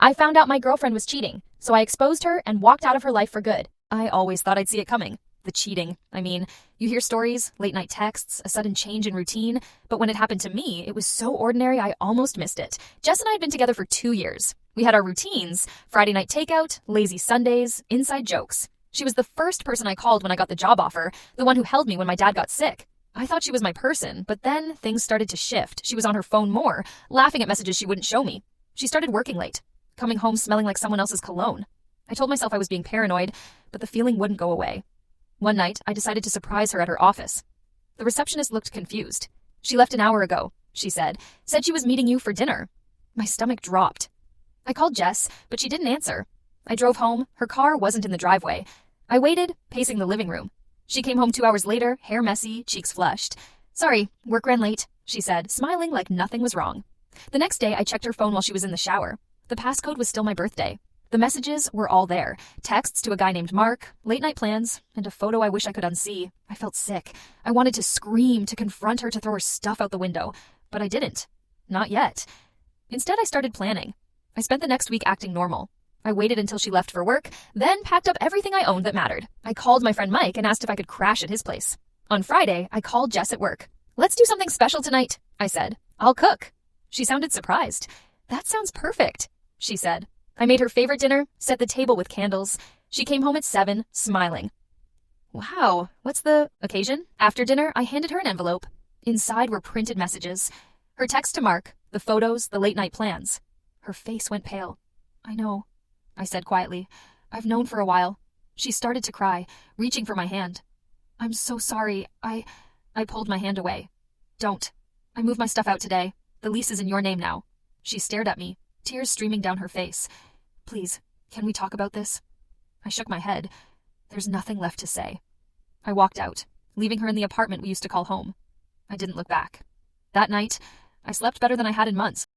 I found out my girlfriend was cheating, so I exposed her and walked out of her life for good. I always thought I'd see it coming. The cheating. I mean, you hear stories, late night texts, a sudden change in routine, but when it happened to me, it was so ordinary I almost missed it. Jess and I had been together for 2 years. We had our routines, Friday night takeout, lazy Sundays, inside jokes. She was the first person I called when I got the job offer, the one who held me when my dad got sick. I thought she was my person, but then things started to shift. She was on her phone more, laughing at messages she wouldn't show me. She started working late, coming home smelling like someone else's cologne. I told myself I was being paranoid, but the feeling wouldn't go away. One night, I decided to surprise her at her office. The receptionist looked confused. "She left an hour ago," she said she was meeting you for dinner. My stomach dropped. I called Jess, but she didn't answer. I drove home. Her car wasn't in the driveway. I waited, pacing the living room. She came home 2 hours later, hair messy, cheeks flushed. "Sorry, work ran late," she said, smiling like nothing was wrong. The next day, I checked her phone while she was in the shower. The passcode was still my birthday. The messages were all there. Texts to a guy named Mark, late night plans, and a photo I wish I could unsee. I felt sick. I wanted to scream, to confront her, to throw her stuff out the window. But I didn't. Not yet. Instead, I started planning. I spent the next week acting normal. I waited until she left for work, then packed up everything I owned that mattered. I called my friend Mike and asked if I could crash at his place. On Friday, I called Jess at work. "Let's do something special tonight," I said. "I'll cook." She sounded surprised. "That sounds perfect," she said. I made her favorite dinner, set the table with candles. She came home at 7, smiling. "Wow, what's the occasion?" After dinner, I handed her an envelope. Inside were printed messages. Her text to Mark, the photos, the late night plans. Her face went pale. "I know," I said quietly. "I've known for a while." She started to cry, reaching for my hand. "I'm so sorry. I pulled my hand away. Don't. I moved my stuff out today. The lease is in your name now." She stared at me, tears streaming down her face. "Please, can we talk about this?" I shook my head. There's nothing left to say. I walked out, leaving her in the apartment we used to call home. I didn't look back. That night, I slept better than I had in months.